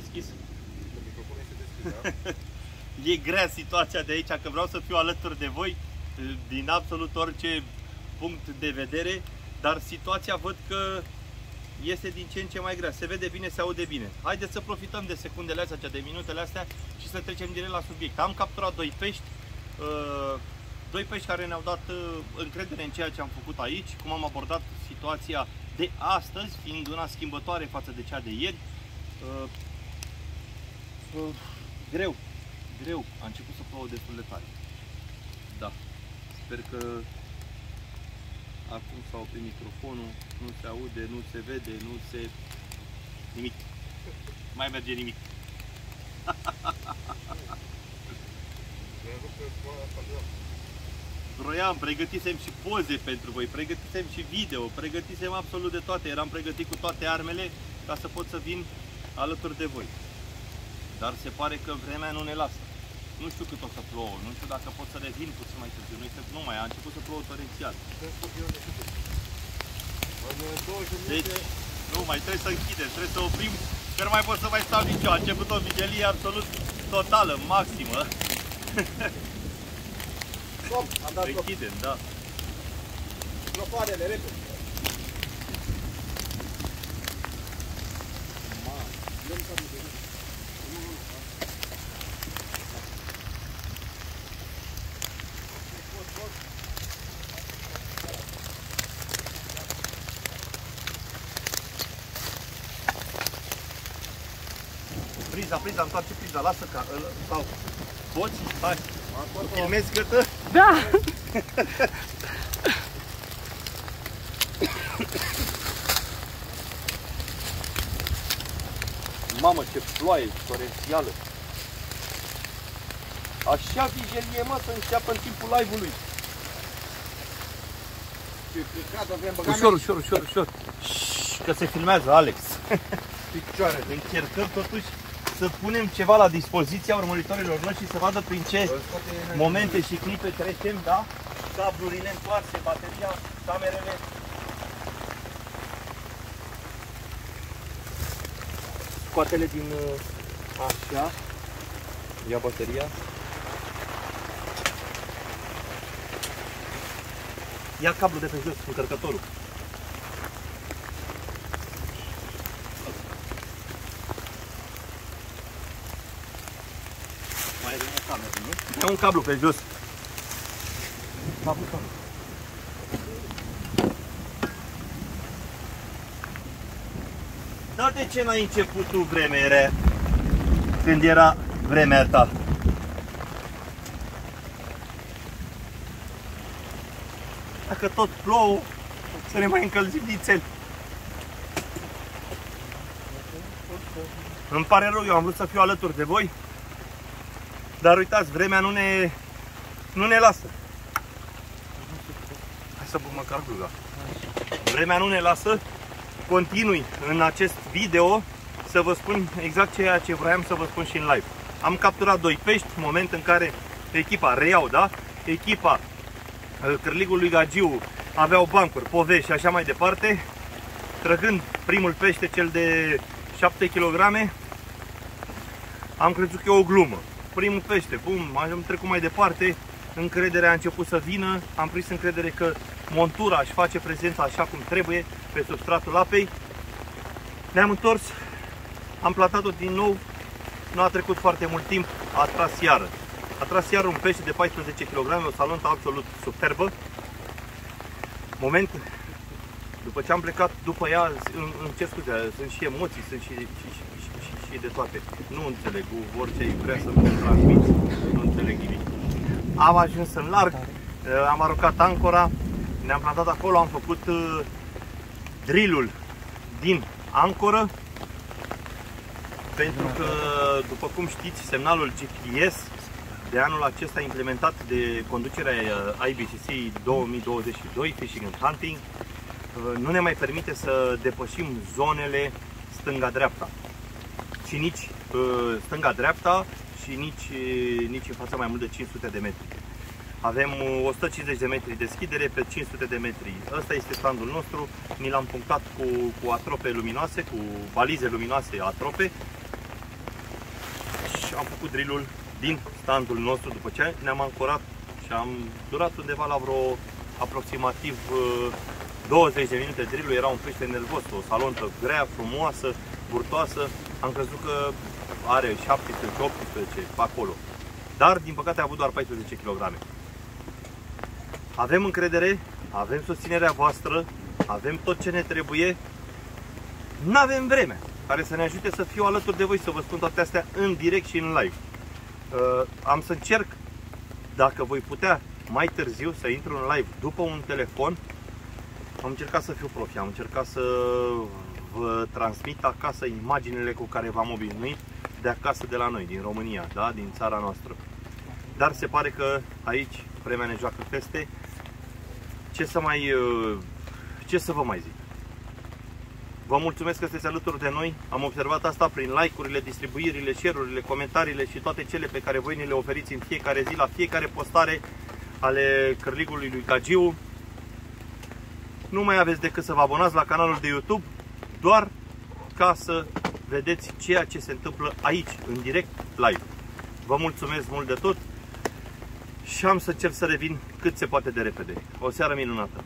Deschis? Microfonul este deschis, da? E grea situația de aici, că vreau să fiu alături de voi din absolut orice punct de vedere, dar situația văd că este din ce în ce mai grea. Se vede bine, se aude bine. Haideți să profităm de secundele astea, de minutele astea și să trecem direct la subiect. Am capturat doi pești care ne-au dat încredere în ceea ce am făcut aici, cum am abordat situația de astăzi, fiind una schimbătoare față de cea de ieri. Greu. A început să plouă destul de tare. Da. Sper că acum s-a oprit microfonul, nu se aude, nu se vede, nu se... nimic. Mai merge nimic. Vroiam, pregătisem și poze pentru voi, pregătisem și video, pregătisem absolut de toate. Eram pregătit cu toate armele ca să pot să vin alături de voi. Dar se pare că vremea nu ne lasă. Nu știu cât o să plouă, nu știu dacă pot să revin puțin mai târziu. Nu mai, a început să plouă torențial. Deci, nu mai trebuie să închidem, trebuie să oprim, că nu mai pot să mai stau nici eu. A început o vigilie absolut totală, maximă. Stop, am dat stop. Închidem, da. Microfoanele, repede. Priza, întoarce priza, lasă ca sau poți? Hai, filmezi gătă? Da! Mamă, ce ploaie torențială! Așa vigilie, mă, să înceapă în timpul live-ului. Ușor. Că se filmează, Alex. Picioare. Încercăm totuși să punem ceva la dispoziția urmăritorilor noștri, să vadă prin ce momente și clipe trecem, da? Cablurile întoarse, bateria, camerele. Scoatele din... așa. Ia bateria. Ia cablul de pe jos, încărcătorul. Mai e o cameră, nu? Ia un cablu pe jos. Cablu. Dar de ce n-ai început tu vreme rea? Când era vremea ta? Dacă tot plouă, să ne mai încălzim nițel. Îmi pare rău, eu am vrut să fiu alături de voi, dar uitați, vremea nu ne lasă. Hai să pun măcar gluga. Vremea nu ne lasă. Continui în acest video să vă spun exact ceea ce vroiam să vă spun și în live. Am capturat doi pești, moment în care echipa, reiau, da? Echipa Cârligului Gagiu aveau bancuri, povești și așa mai departe. Trăgând primul pește, cel de 7 kg, am crezut că e o glumă. Primul pește, bum, am trecut mai departe, încrederea a început să vină, am prins încredere că montura își face prezența așa cum trebuie pe substratul apei. Ne-am întors, am plantat-o din nou, nu a trecut foarte mult timp, a tras iară. A tras iară un pește de 14 kg, o salontă absolut superbă. Moment, după ce am plecat după ea, îmi cer scuze, sunt și emoții, sunt și de toate. Nu înțeleg orice vrea să vă transmiți, nu înțeleg nimic. Am ajuns în larg, am aruncat ancora, ne-am plantat acolo, am făcut drill-ul din ancoră, pentru că, după cum știți, semnalul GPS de anul acesta implementat de conducerea IBCC 2022, Fishing and Hunting, nu ne mai permite să depășim zonele stânga-dreapta. Și nici stânga-dreapta și nici în fața mai mult de 500 de metri. Avem 150 de metri deschidere pe 500 de metri. Ăsta este standul nostru. Mi l-am punctat cu atrope luminoase, cu balize luminoase atrope. am făcut drill-ul din standul nostru după ce ne-am ancorat și am durat undeva la vreo aproximativ 20 de minute drill-ul. Era un pește nervos, o salontă grea, frumoasă, burtoasă. Am crezut că are 17-18 pe acolo. Dar, din păcate, a avut doar 14 kg. Avem încredere, avem susținerea voastră, avem tot ce ne trebuie. N-avem vreme care să ne ajute să fiu alături de voi, să vă spun toate astea în direct și în live. Am să încerc, dacă voi putea mai târziu, să intru în live după un telefon. Am încercat să fiu profi, am încercat să vă transmit acasă imaginile cu care v-am obișnuit de acasă, de la noi, din România, da? Din țara noastră. Dar se pare că aici vremea ne joacă peste. Ce să vă mai zic? Vă mulțumesc că sunteți alături de noi. Am observat asta prin like-urile, distribuirile, share-urile, comentariile și toate cele pe care voi ne le oferiți în fiecare zi, la fiecare postare ale cârligului lui Gagiu. Nu mai aveți decât să vă abonați la canalul de YouTube, doar ca să vedeți ceea ce se întâmplă aici, în direct, live. Vă mulțumesc mult de tot și am să încerc să revin cât se poate de repede. O seară minunată!